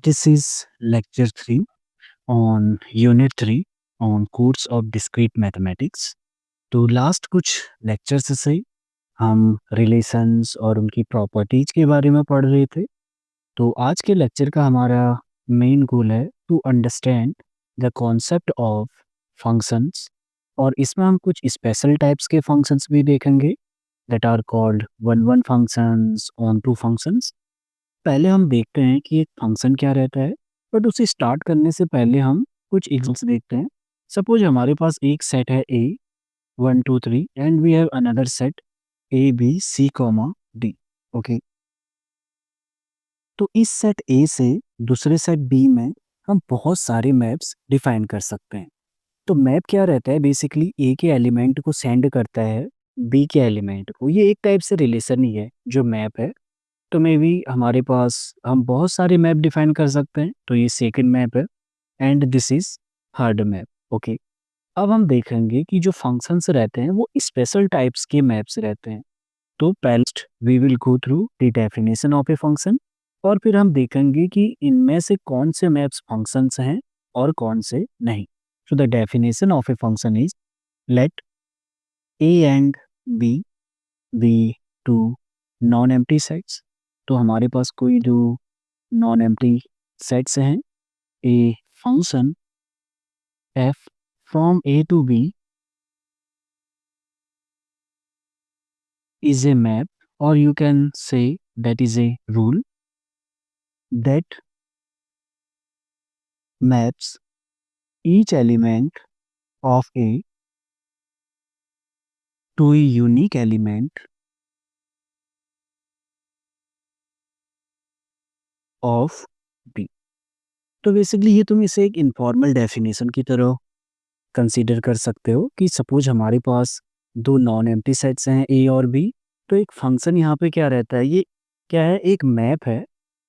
This is lecture 3 on unit 3 on course of discrete mathematics. तो last कुछ lectures से हम रिलेशंस और उनकी प्रॉपर्टीज के बारे में पढ़ रहे थे। तो आज के लेक्चर का हमारा मेन गोल है to understand the concept of functions, और इसमें हम कुछ स्पेशल टाइप्स के फंक्शंस भी देखेंगे that are called one one functions, onto functions. पहले हम देखते हैं कि एक फंक्शन क्या रहता है, बट उसे स्टार्ट करने से पहले हम कुछ एग्जाम्पल्स देखते हैं। सपोज हमारे पास एक सेट है A 1 2 3 and we have another set a b c comma d. Okay, तो इस सेट ए से दूसरे सेट बी में हम बहुत सारे मैप्स डिफाइन कर सकते हैं। तो मैप क्या रहता है, बेसिकली ए के एलिमेंट को सेंड करता है बी के एलिमेंट को। ये एक टाइप से रिलेशन ही है जो मैप है। तो मे बी हमारे पास हम बहुत सारे मैप डिफाइन कर सकते हैं। तो ये सेकंड मैप है and this is third map. Okay, अब हम देखेंगे कि जो फंक्शंस रहते हैं वो स्पेशल टाइप्स के मैप्स रहते हैं। तो पहले we will go through the definition of a function, और फिर हम देखेंगे कि इनमें से कौन से मैप्स फंक्शंस हैं और कौन से नहीं। So the definition of a function is let A and B be two non empty sets. तो हमारे पास कोई जो नॉन एम्प्टी सेट्स हैं, a function f from a to b is a map, or you can say that is a rule that maps each element of a to a unique element of b। तो basically ये तुम इसे एक informal definition की तरह consider कर सकते हो कि सपोज हमारे पास दो नॉन एम्प्टी सेट्स हैं ए और बी। तो एक फंक्शन यहाँ पे क्या रहता है, ये क्या है, एक मैप है।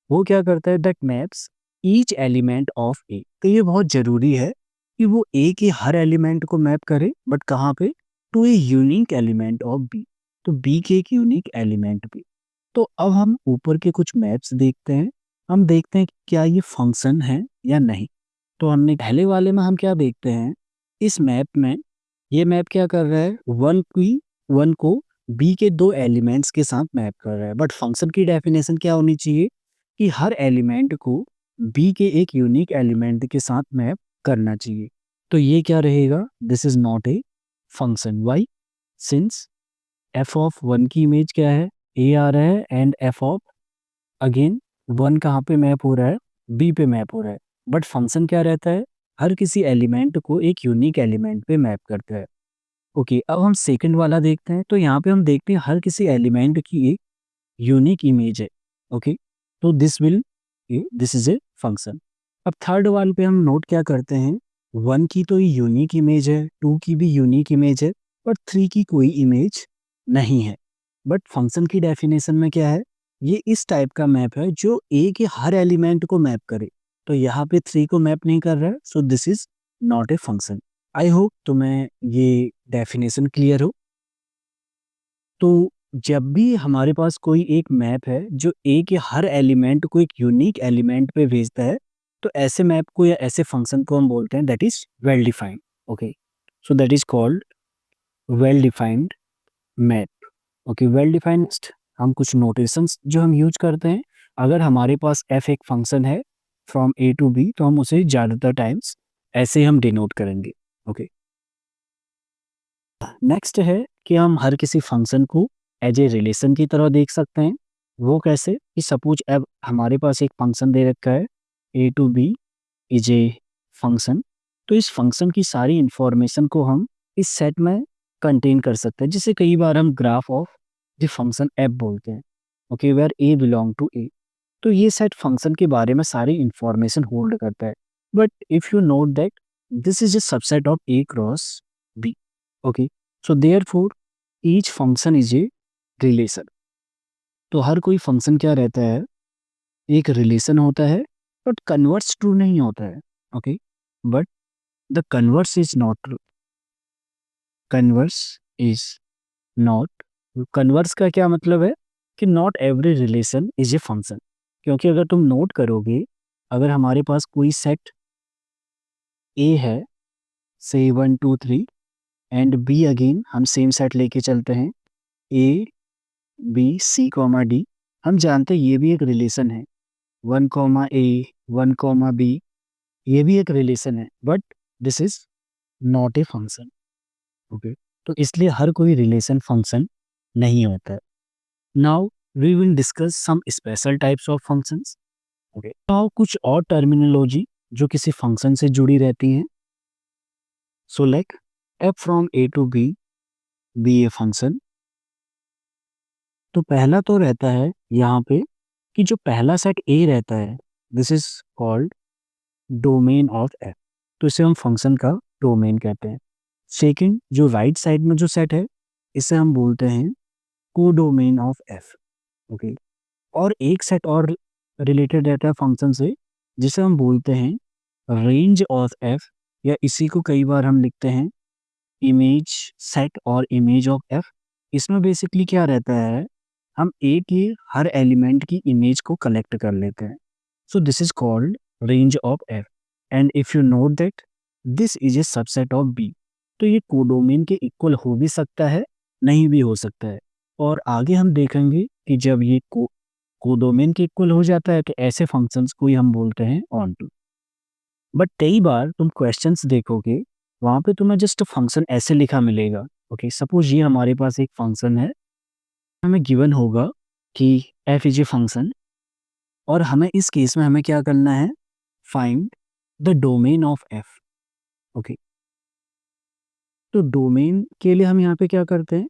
वो क्या करता है, that maps each element of a. तो ये बहुत ज़रूरी है कि वो ए के हर एलिमेंट को मैप करे, बट कहाँ पे, to a unique element of B. तो बी के एक यूनिक एलिमेंट भी। तो अब हम ऊपर के कुछ मैप्स देखते हैं। हम देखते हैं कि क्या ये फंक्शन है या नहीं। तो हमने पहले वाले में हम क्या देखते हैं, इस मैप में ये मैप क्या कर रहा है, वन को बी के दो एलिमेंट्स के साथ मैप कर रहा है। बट फंक्शन की डेफिनेशन क्या होनी चाहिए कि हर एलिमेंट को बी के एक यूनिक एलिमेंट के साथ मैप करना चाहिए। तो ये क्या रहेगा, this is not a function. Why, since f of one की इमेज क्या है, ए आ रहा है, and f of again one कहाँ पे मैप हो रहा है, बी पे मैप हो रहा है। बट फंक्शन क्या रहता है, हर किसी एलिमेंट को एक यूनिक एलिमेंट पे मैप करता है। ओके, अब हम सेकंड वाला देखते हैं। तो यहाँ पे हम देखते हैं हर किसी एलिमेंट की एक यूनिक इमेज है। ओके, तो दिस इज ए फंक्शन। अब थर्ड वाले पे हम नोट क्या करते हैं, वन की तो यूनिक इमेज है, टू की भी यूनिक इमेज है, पर थ्री की कोई इमेज नहीं है। बट फंक्शन की डेफिनेशन में क्या है, ये इस टाइप का मैप है जो ए के हर एलिमेंट को मैप करे। तो यहाँ पे थ्री को मैप नहीं कर रहा है, सो this is not a function. I hope तुम्हें ये डेफिनेशन क्लियर हो। तो जब भी हमारे पास कोई एक मैप है जो ए के हर एलिमेंट को एक यूनिक एलिमेंट पे भेजता है, तो ऐसे मैप को या ऐसे फंक्शन को हम बोलते हैं that is well defined. Okay, so that is called well defined map. Okay, well defined हम कुछ नोटेशंस जो हम यूज करते हैं, अगर हमारे पास एफ एक फंक्शन है फ्रॉम ए टू बी, तो हम उसे ज़्यादातर टाइम्स ऐसे हम डिनोट करेंगे। ओके, नेक्स्ट है कि हम हर किसी फंक्शन को एज ए रिलेशन की तरह देख सकते हैं। वो कैसे, कि सपोज अब हमारे पास एक फंक्शन दे रखा है a to b is a function. तो इस फंक्शन की सारी इंफॉर्मेशन को हम इस सेट में कंटेन कर सकते हैं, जिसे कई बार हम graph of the function f बोलते हैं। Okay, where a belong to a. तो ये सेट फंक्शन के बारे में सारी इंफॉर्मेशन होल्ड करता है। But if you note that this is a subset of A cross B. Okay, so therefore each function is a relation. तो हर कोई फंक्शन क्या रहता है, एक रिलेशन होता है, बट कन्वर्ट्स ट्रू नहीं होता है। Okay, but the converse is not true. Converse is not, converse का क्या मतलब है कि not every relation is a function. क्योंकि अगर तुम नोट करोगे, अगर हमारे पास कोई सेट ए है, से 1 2 3 एंड बी, अगेन हम सेम सेट लेके चलते हैं, a b c comma d, हम जानते हैं ये भी एक रिलेशन है, 1 कॉमा ए 1 कॉमा बी, ये भी एक रिलेशन है, but this is not a function. Okay, तो इसलिए हर कोई रिलेशन फंक्शन नहीं होता है। Now we will discuss some special types of functions. Okay, now कुछ और टर्मिनोलॉजी जो किसी फंक्शन से जुड़ी रहती हैं। So like f from A to B a function. तो पहला तो रहता है यहाँ पे कि जो पहला सेट ए रहता है, this is called domain of F, तो इसे हम फंक्शन का डोमेन कहते हैं। सेकंड, जो राइट साइड में जो सेट है, इसे हम बोलते हैं कोडोमेन ऑफ एफ। ओके, और एक सेट और रिलेटेड रहता है फंक्शन से, जिसे हम बोलते हैं रेंज ऑफ एफ, या इसी को कई बार हम लिखते हैं इमेज सेट और इमेज ऑफ एफ। इसमें बेसिकली क्या रहता है, हम ए के हर एलिमेंट की इमेज को कलेक्ट कर लेते हैं। So this is called range of f, and if you note that this is a subset of B. तो ये कोडोमेन के इक्वल हो भी सकता है, नहीं भी हो सकता है, और आगे हम देखेंगे कि जब ये कोडोमेन के इक्वल हो जाता है तो ऐसे फंक्शंस को ही हम बोलते हैं ऑनटू। बट कई बार तुम क्वेश्चंस देखोगे, वहां पे तुम्हें जस्ट फंक्शन ऐसे लिखा मिलेगा। ओके, सपोज ये हमारे पास एक फंक्शन है, हमें गिवन होगा कि एफ इज ए फंक्शन, और हमें इस केस में हमें क्या करना है, find the domain of F. Okay, तो डोमेन के लिए हम यहाँ पे क्या करते हैं,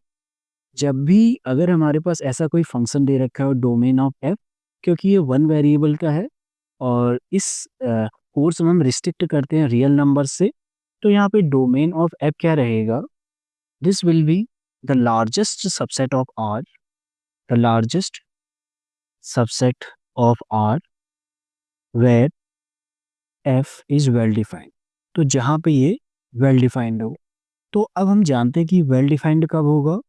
जब भी अगर हमारे पास ऐसा कोई फंक्शन दे रखा है डोमेन ऑफ एफ, क्योंकि ये वन वेरिएबल का है और इस कोर्स में हम रिस्ट्रिक्ट करते हैं रियल नंबर से, तो यहाँ पे डोमेन ऑफ एफ क्या रहेगा, this will be the largest subset of R, the largest subset of R where f is well defined. तो जहाँ पे ये वेल डिफाइंड हो, तो अब हम जानते हैं कि वेल डिफाइंड कब होगा,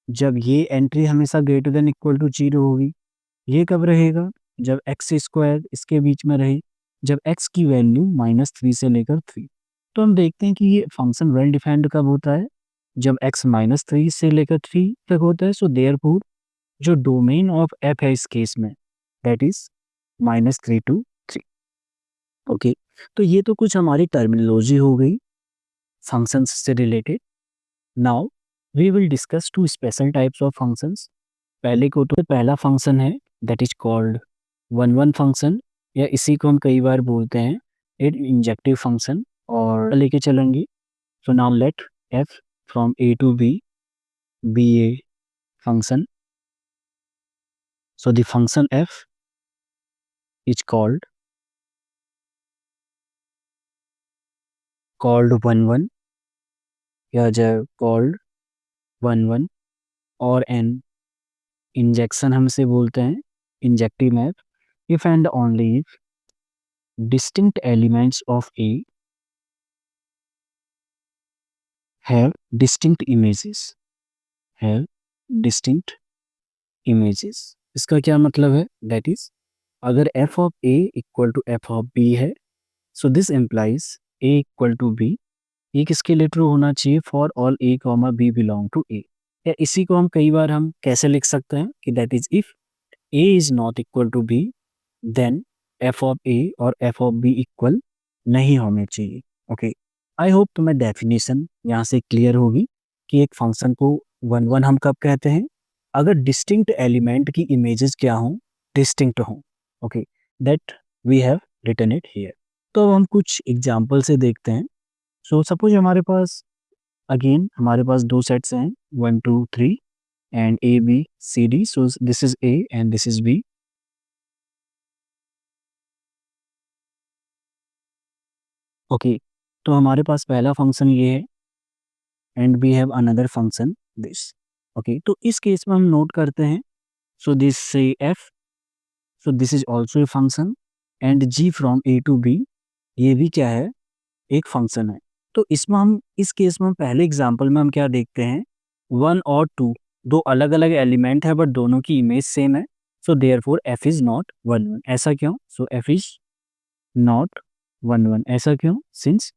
जब ये एंट्री हमेशा ग्रेटर देन इक्वल टू 0 होगी। ये कब रहेगा, जब एक्स स्क्वायर इसके बीच में रहे, जब एक्स की वैल्यू -3 से लेकर 3। तो हम देखते हैं कि ये फंक्शन वेल डिफाइंड कब होता है, जब एक्स -3 से लेकर 3 तक होता है। सो देयरफॉर जो डोमेन ऑफ एफ है इस केस में, दैट इज -3 to 3। ओके, तो ये तो कुछ हमारी टर्मिनोलॉजी हो गई फंक्शंस से related. Now we will discuss two special types of functions. पहले को तो पहला फंक्शन है that is called one function, या इसी को हम कई बार बोलते हैं एक इंजेक्टिव फंक्शन, और लेके चलेंगे। So now let f from A to B a function. So the function f is called one या जब कॉल्ड वन, और एन इंजेक्शन हमसे बोलते हैं injective map, if and only if distinct elements of A have distinct images, have distinct images। इसका क्या मतलब है, that is अगर f of A equal to f of B है, so this implies A equal to B, ये किसके लिए true होना चाहिए, for all A, B belong to A। या इसी को हम कई बार हम कैसे लिख सकते हैं कि that is if A is not equal to B, then f of A और f of B इक्वल नहीं होने चाहिए। ओके, आई होप तुम्हें डेफिनेशन यहाँ से क्लियर होगी कि एक फंक्शन को वन हम कब कहते हैं, अगर डिस्टिंक्ट एलिमेंट की इमेजेस क्या हों, डिस्टिंक्ट हों। Okay, that we have written it here. तो अब हम कुछ एग्जांपल से देखते हैं। सो सपोज हमारे पास अगेन हमारे पास दो सेट्स हैं 1 2 3 and a b c d. So this is A and this is B. Okay, तो हमारे पास पहला फंक्शन ये है and we have another function this. Okay, तो इस केस में हम नोट करते हैं, सो दिस से f, so this is also a function, and g from A to B, ये भी क्या है, एक फंक्शन है। तो इसमें हम इस केस में पहले एग्जांपल में हम क्या देखते हैं, 1 और 2 दो अलग अलग एलिमेंट है बट दोनों की इमेज सेम है। So therefore f is not 1 1। ऐसा क्यों, सो एफ इज नॉट 1 1। ऐसा क्यों? सिंस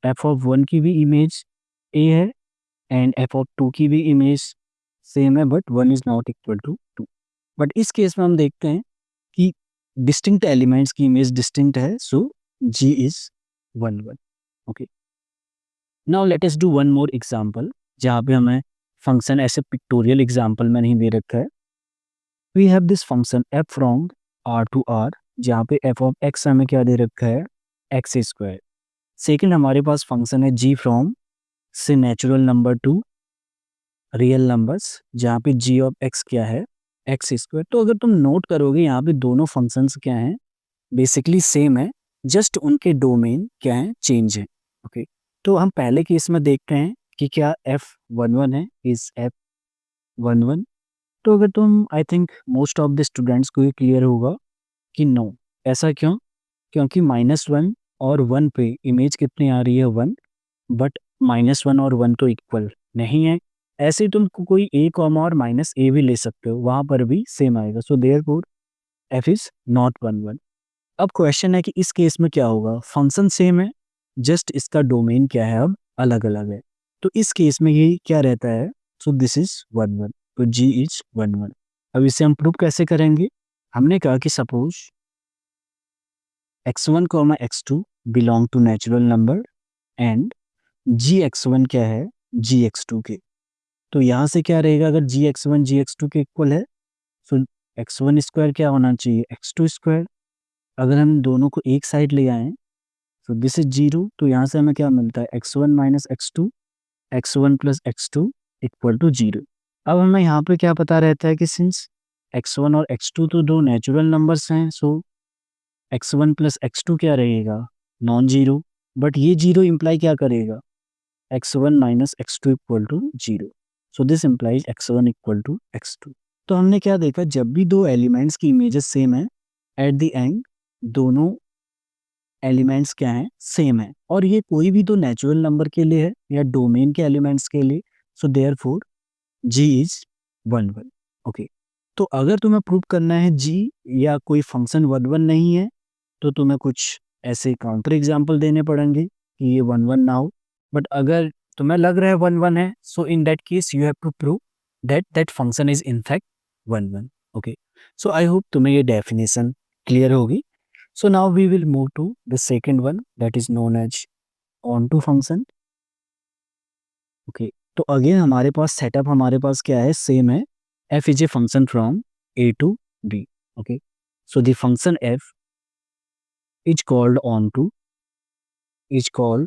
एफ ऑफ 1 की भी इमेज ए है एंड एफ ऑफ 2 की भी इमेज सेम है, but 1 is not equal to 2। But इस केस में हम देखते हैं कि डिस्टिंक्ट एलिमेंट्स की इमेज डिस्टिंक्ट है, so g is 1 1। Okay, now let us do one more example जहाँ पे हमें फंक्शन ऐसे पिक्टोरियल एग्जांपल में नहीं दे रखा है। We have this function f from R to R, जहाँ पे एफ ऑफ एक्स हमें क्या दे रखा है? X square. सेकेंड हमारे पास फंक्शन है जी फ्रॉम से natural number two real numbers, जहाँ पे जी ऑफ एक्स क्या है? X square. तो अगर तुम नोट करोगे यहाँ पे दोनों फंक्शंस क्या हैं? बेसिकली सेम है, जस्ट उनके डोमेन क्या है? चेंज है। ओके, तो हम पहले केस में देखते हैं कि क्या एफ 1 1 है? Is F 1 1? तो अगर तुम, I think most of the students को ये क्लियर होगा कि नो। ऐसा क्यों? क्योंकि -1 और 1 पे इमेज कितनी आ रही है? 1। बट -1 और 1 तो इक्वल नहीं है। ऐसे ही तुम कोई ए कॉमा और माइनस ए भी ले सकते हो, वहाँ पर भी सेम आएगा। सो देयरफॉर एफ इज नॉट 1 1। अब क्वेश्चन है कि इस केस में क्या होगा? फंक्शन सेम है, जस्ट इसका डोमेन क्या है? अब अलग अलग है। तो इस केस में ये क्या रहता है? सो दिस इज 1 1, तो जी इज 1 1। अब इसे हम प्रूव कैसे करेंगे? हमने कहा कि suppose x1 x2 belong to natural number and gx1 क्या है? gx2 के। तो यहाँ से क्या रहेगा? अगर gx1 gx2 के इक्वल है, तो x1 स्क्वायर क्या होना चाहिए? x2 square. अगर हम दोनों को एक साइड ले आए, तो दिस इज 0, तो यहाँ से हमें क्या मिलता है? x1 minus x2, x1 plus x2 equal to 0। अब हमें यहाँ पे क्या पता रहता है कि सिंस x1 और x2 तो दो नेचुरल नंबर्स हैं, सो x1 प्लस x2 क्या रहेगा? Non zero. बट ये जीरो इंप्लाई क्या करेगा? x1 minus x2 equal to 0। So this implies x1 equal to x2। तो हमने क्या देखा? जब भी दो एलिमेंट्स की इमेजेस सेम है, एट द एंड दोनों एलिमेंट्स क्या हैं? सेम है। और ये कोई भी तो नेचुरल नंबर के लिए है या डोमेन के एलिमेंट्स के लिए। So therefore g is 1 1। ओके, तो अगर तुम्हें प्रूव करना है जी या कोई फंक्शन 1 1 नहीं है, तो तुम्हें कुछ ऐसे काउंटर एग्जाम्पल देने पड़ेंगे कि ये 1 1 ना हो। बट अगर तुम्हें लग रहा है 1 1 है, so in that case you have to prove that that function is in fact 1 1। Okay, so I hope तुम्हें ये डेफिनेशन क्लियर होगी। So now we will move to the second one, that is known as onto function. Okay, तो again हमारे पास setup हमारे पास क्या है? Same है। f is a function from a to b. Okay, so the function f is called onto, is called,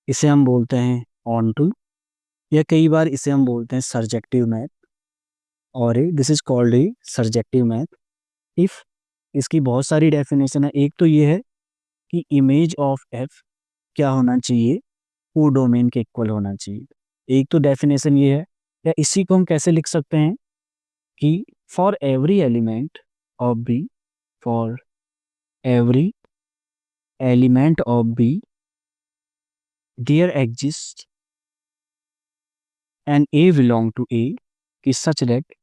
इसे हम बोलते हैं onto, या कई बार इसे हम बोलते हैं सर्जेक्टिव मैथ, और this is called A surjective math. If इसकी बहुत सारी डेफिनेशन है। एक तो ये है कि इमेज ऑफ f क्या होना चाहिए? को डोमेन के इक्वल होना चाहिए। एक तो डेफिनेशन ये है। या इसी को हम कैसे लिख सकते हैं कि for every element of B, for every element of B there exist an a belong to A कि such that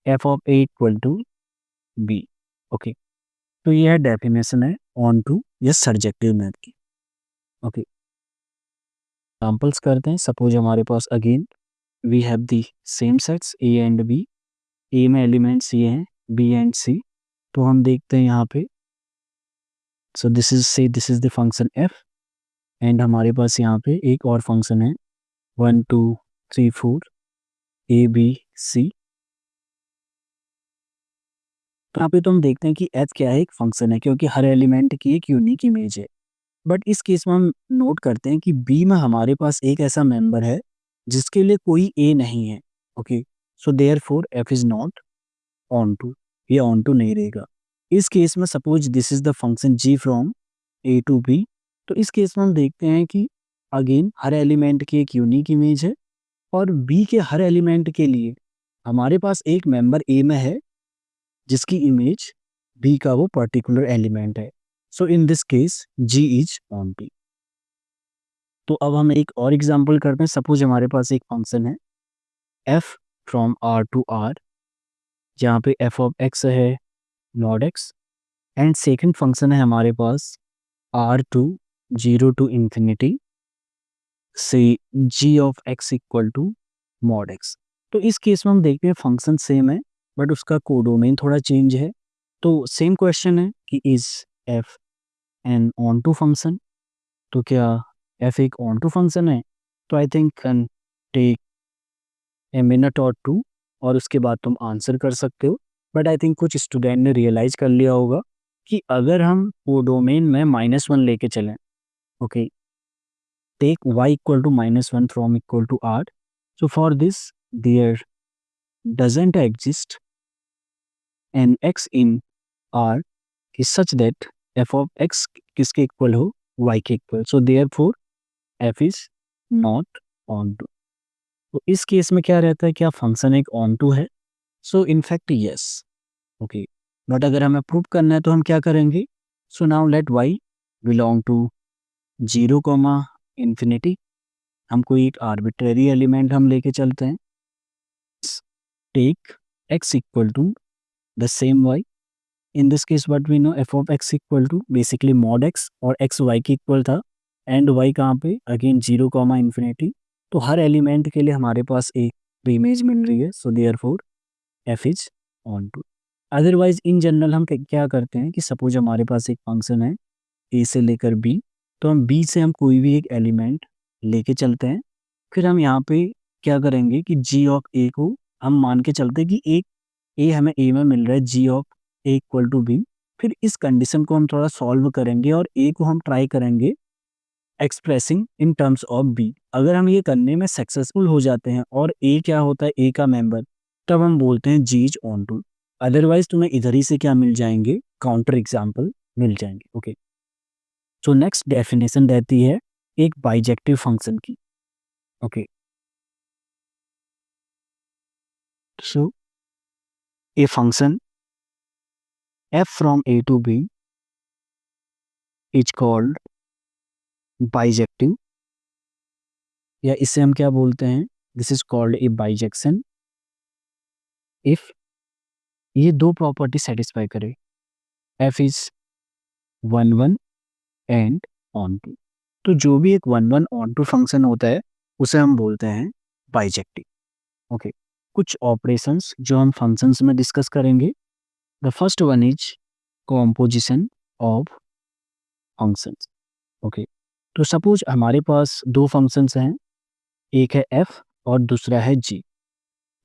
f of a equal to b. Okay, तो ये है डेफिनेशन है ऑन टू या सर्जेक्टिव मैथ की। Okay, examples करते हैं। Suppose हमारे पास again we have the same sets A and B. A में एलिमेंट्स ये हैं, बी एंड सी। तो हम देखते हैं यहाँ पे, सो this is the function F, and हमारे पास यहाँ पे एक और फंक्शन है 1 2 3 4 ए बी सी। तो यहाँ पे तो हम देखते हैं कि एफ क्या है? एक फंक्शन है, क्योंकि हर एलिमेंट की एक यूनिक इमेज है। बट इस केस में हम नोट करते हैं कि बी में हमारे पास एक ऐसा मेंबर है जिसके लिए कोई ए नहीं है। Okay, so therefore f is not onto, ये ऑन टू नहीं रहेगा। इस केस में suppose this is the function g from A to B. तो इस केस में हम देखते हैं कि अगेन हर एलिमेंट की एक यूनिक इमेज है, और बी के हर एलिमेंट के लिए हमारे पास एक मेंबर ए में है जिसकी इमेज बी का वो पर्टिकुलर एलिमेंट है। So in this case g is on B. तो अब हम एक और एग्जांपल करते हैं। सपोज हमारे पास एक फंक्शन है f from R to R, जहाँ पे एफ ऑफ एक्स है mod x and second function है हमारे पास R2 0 टू इंफिनिटी से g of x equal to mod x। तो इस केस में हम देखते हैं फंक्शन सेम है बट उसका कोडोमेन थोड़ा चेंज है। तो सेम क्वेश्चन है कि is f an onto function, तो क्या f एक ऑन टू फंक्शन है? तो I think can take a minute और टू और उसके बाद तुम आंसर कर सकते हो। बट आई थिंक कुछ स्टूडेंट ने रियलाइज कर लिया होगा कि अगर हम कोडोमेन में -1 लेके चलें, okay, take y equal to -1 from equal to r. So for this, there doesn't exist an x in r is such that f of x किसके इक्वल हो, y के equal. So therefore f is not onto। तो इस case में क्या रहता है, क्या फंक्शन एक onto है? So in fact yes, okay। But अगर हमें प्रूव करना है तो हम क्या करेंगे? So now let y belong to 0, infinity। हम कोई एक आर्बिट्रेरी एलिमेंट हम लेके चलते हैं, take x equal to the same y। In this case what we know, f of x equal to basically mod x और x y के equal था एंड y कहाँ पे, अगेन 0, इन्फिनिटी। तो हर एलिमेंट के लिए हमारे पास एक इमेज मिल रही है, so therefore f is onto. Otherwise in general हम क्या करते हैं कि सपोज हमारे पास एक फंक्शन है a से लेकर b, तो हम b से हम कोई भी एक एलिमेंट लेके चलते हैं, फिर हम यहाँ पे क्या करेंगे कि g ऑफ a को हम मान के चलते हैं कि एक a हमें a में मिल रहा है g of a equal to b। फिर इस कंडीशन को हम थोड़ा सॉल्व करेंगे और a को हम ट्राई करेंगे expressing in terms of b। अगर हम ये करने में सक्सेसफुल हो जाते हैं और a क्या होता है, a का मेंबर, तब हम बोलते हैं g is onto. Otherwise तुम्हें इधर ही से क्या मिल जाएंगे, काउंटर एग्जाम्पल मिल जाएंगे, ओके। सो नेक्स्ट डेफिनेशन रहती है एक बाइजेक्टिव फंक्शन की, okay. So a function f from a to b is called bijective, या इसे हम क्या बोलते हैं, this is called a bijection if ये दो प्रॉपर्टी सेटिस्फाई करे, f is 1 1 and onto. तो जो भी एक 1 1 ऑन टू फंक्शन होता है उसे हम बोलते हैं बाइजेक्टिव, ओके। कुछ ऑपरेशंस जो हम फंक्शंस में डिस्कस करेंगे, the first one is composition of functions, okay. तो सपोज हमारे पास दो फंक्शंस हैं, एक है f और दूसरा है g।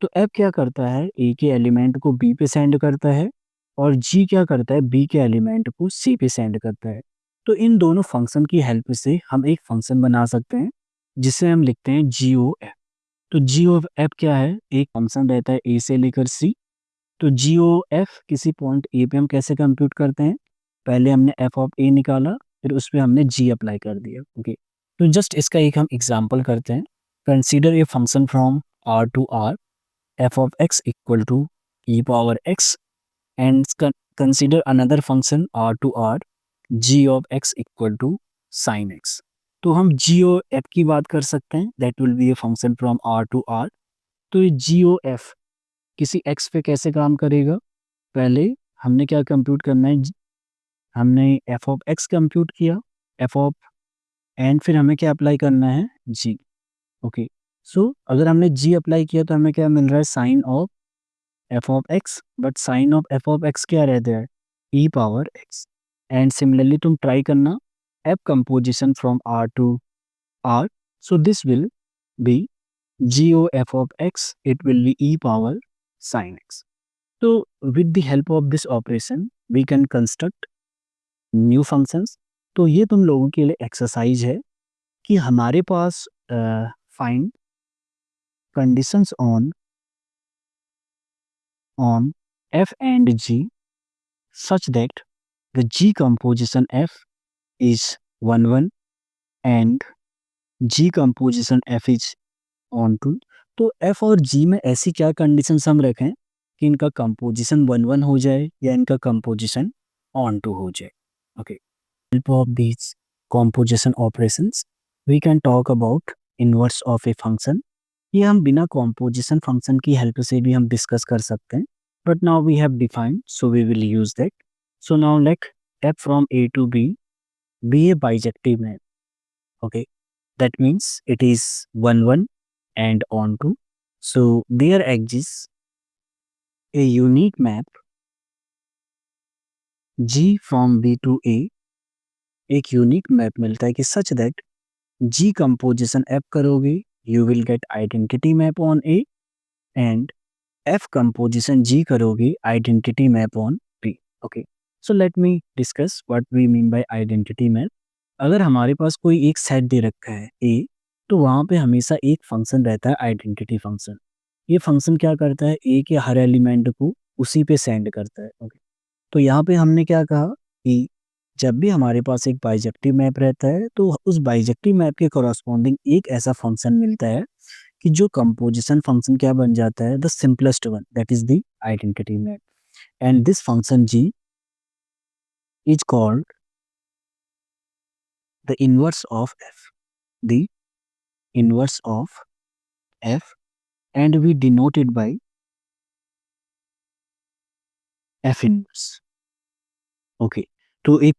तो f क्या करता है, a के एलिमेंट को b पे सेंड करता है और g क्या करता है, b के एलिमेंट को c पे सेंड करता है। तो इन दोनों फंक्शन की हेल्प से हम एक फंक्शन बना सकते हैं जिसे हम लिखते हैं जी ओ एफ। तो जी ओ एफ क्या है, एक फंक्शन रहता है a से लेकर c। तो जी ओ एफ किसी पॉइंट a पे हम कैसे कंप्यूट करते हैं, पहले हमने f ऑफ a निकाला, फिर उस पर हमने g अप्लाई कर दिया, ओके। तो जस्ट इसका एक हम एग्जाम्पल करते हैं। Consider a function from r to r, f of x equal to e power x, and consider another function r to r, g of x equal to sin x। तो हम g o f की बात कर सकते हैं, that will be a function from r to r। तो ये g o f किसी x पे कैसे काम करेगा, पहले हमने क्या कंप्यूट करना है, हमने f of x कंप्यूट किया, f of, एंड फिर हमें क्या अप्लाई करना है, g, ओके। सो अगर हमने g अप्लाई किया तो हमें क्या मिल रहा है, sine of f of x, but sine of f of x क्या रहता है, e power x। And similarly तुम ट्राई करना f composition from r to r, so this will be GOF of x, it will be e power sin x। तो with the help of this operation we can construct new functions। तो ये तुम लोगों के लिए exercise है कि हमारे पास find conditions on f and g such that the g composition f is 1 1 and g composition f is on to। तो f और g में ऐसी क्या कंडीशंस हम रखें कि इनका कंपोजिशन 1 1 हो जाए या इनका कंपोजिशन ऑन टू हो जाए, okay. Help of these composition operations we can talk about inverse of a function। ये हम बिना composition function की हेल्प से भी हम डिस्कस कर सकते हैं, but now we have defined, so we will use that. So now let f from A to B be a bijective map. Okay, that means it is 1 1 and on to. So there exists a unique map G from B to A. एक unique map मिलता है कि such that g composition f करोगे you will get identity map on A and f composition g करोगे identity map on B. Okay, so let me discuss what we mean by identity map. अगर हमारे पास कोई एक set दे रखा है ए, तो वहाँ पे हमेशा एक फंक्शन रहता है आइडेंटिटी फंक्शन. ये फंक्शन क्या करता है, ए के हर एलिमेंट को उसी पे सेंड करता है. ओके, तो यहाँ पे हमने क्या कहा कि जब भी हमारे पास एक बाइजेक्टिव मैप रहता है तो उस बाइजेक्टिव मैप के कॉरस्पॉन्डिंग एक ऐसा फंक्शन मिलता है कि जो कंपोजिशन फंक्शन क्या बन जाता है, the simplest one, that is the identity map. And this function g is called the inverse of f, the inverse of f, and we denote it by f inverse. Okay, तो एक